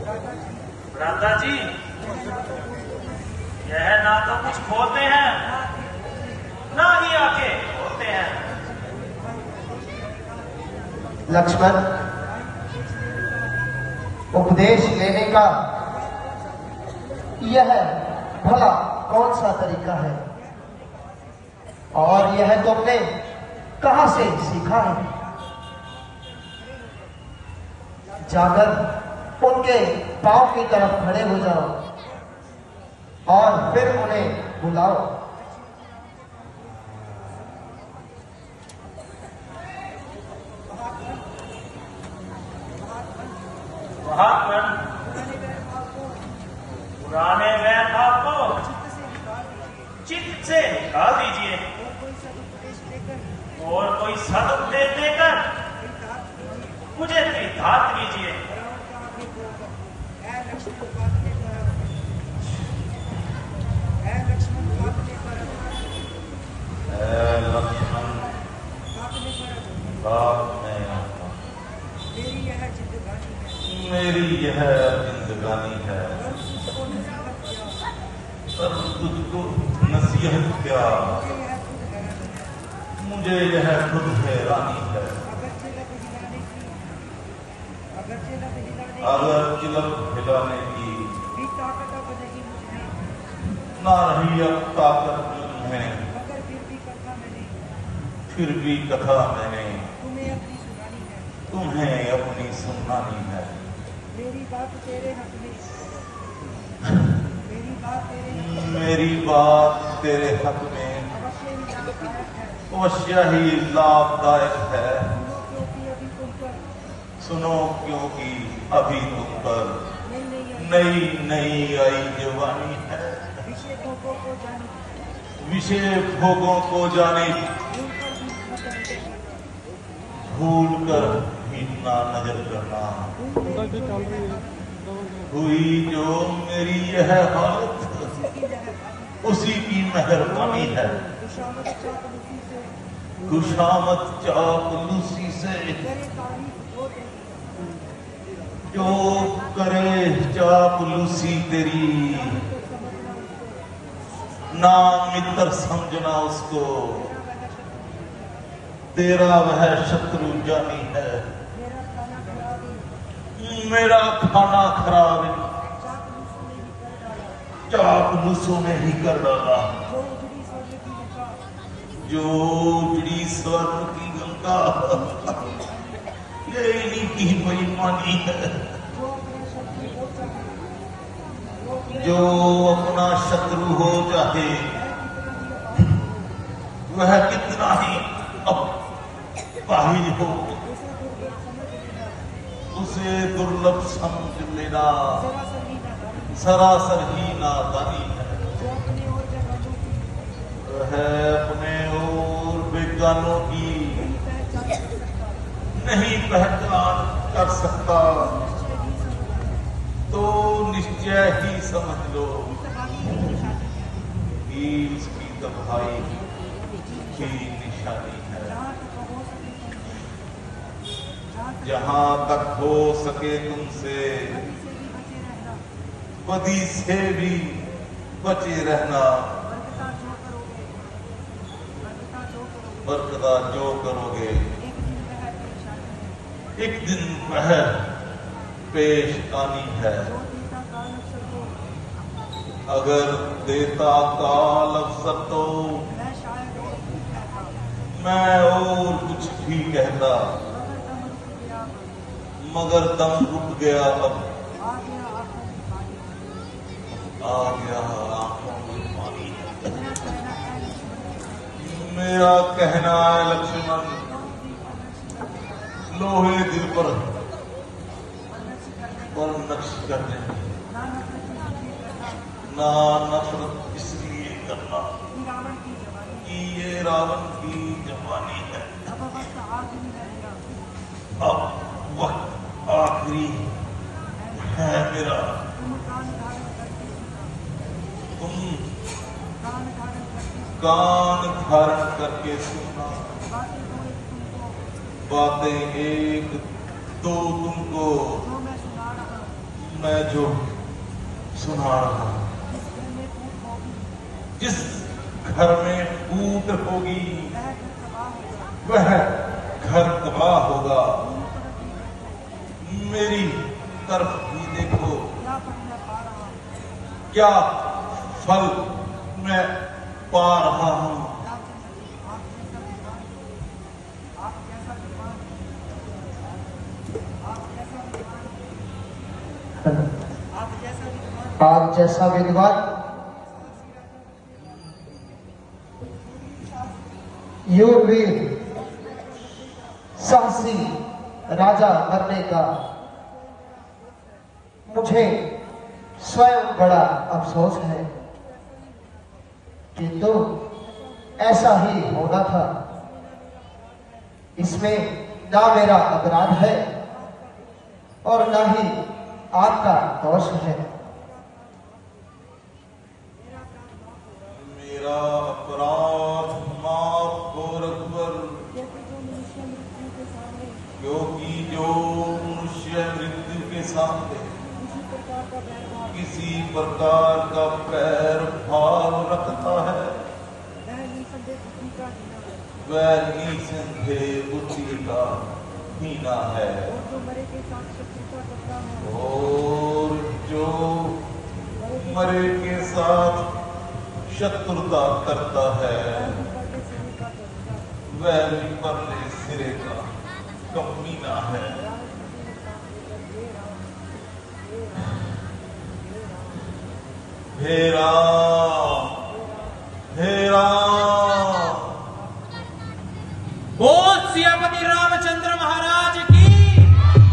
भ्राता जी, यह ना तो कुछ बोलते हैं, ना ही आके बोलते हैं। लक्ष्मण, उपदेश लेने का यह भला कौन सा तरीका है, और यह तुमने कहां से सीखा है? जाकर उनके पांव की तरफ खड़े हो जाओ और फिर उन्हें बुलाओ। महात्मन, पुराने वैर भाव को चित्त से निकाल दीजिए और कोई सदुपदेश देकर मुझे तीर्थार्थ कीजिए। लक्ष्मण, मेरी यह जिंदगानी है, पर तुझको नसीहत क्या, मुझे यह खुद हैरानी है। अगर चिलक हिलाने की ना रही अब ताकत में, फिर भी कथा मैंने तुम्हें अपनी सुनानी है। मेरी बात तेरे हक में, मेरी बात तेरे हक में अवश्य ही लाभदायक है। सुनो क्योंकि अभी तुम पर नई नई आई जवानी है। विषय भोगों को जाने भूल कर भी ना नजर करना। हुई जो मेरी यह हालत उसी की मेहरबानी है। खुशामद चापलूसी से जो करे चापलूसी तेरी, ना मित्र समझना उसको, तेरा वह शत्रु जानी है। मेरा खाना खराब चापलूसों ने ही कर डाला। जो उजड़ी स्वर्ण की गंगा ये इन्हीं की बेईमानी है। जो अपना शत्रु हो चाहे वह कितना ही अपाहिज हो, उसे दुर्लभ समझ लेना सरासर ही नादानी है। वह अपने और बेगानों की नहीं पहचान कर सकता तो निश्चय ही समझ लो कि उसकी तबाही की निशानी है। जहां तक हो सके तुमसे बदी से भी बचे रहना। बरकदा जो करोगे एक दिन वह पेश आनी है। अगर देता काल अवसर तो मैं और कुछ भी कहता, मगर दम रुक गया अब आ गया आंखों में पानी। मेरा कहना है लक्ष्मण, लोहे दिल पर नक्श करने ना नफरत इसलिए करना कि ये रावण की जवानी है। अब वक्त आखिरी है मेरा। तुम कान धारण करके सुनना। बातें एक दो तुमको मैं जो सुना रहा हूं, जिस घर में फूट होगी वह घर तबाह होगा। मेरी तरफ भी देखो, क्या फल मैं पा रहा हूं। आप जैसा विद्वान यूरवीर साहसी राजा बनने का मुझे स्वयं बड़ा अफसोस है, किंतु ऐसा ही होना था। इसमें ना मेरा अपराध है और ना ही आपका दोष है। मेरा अपराध माफ करो अकबर, क्योंकि जो मनुष्य मृत्यु के सामने किसी प्रकार का पैर भाव रखता है वह निसंदेह बुद्धि का हीना है, और जो मरे के साथ शत्रुता करता है वह भी परले सिरे का कमीना है। हे राम,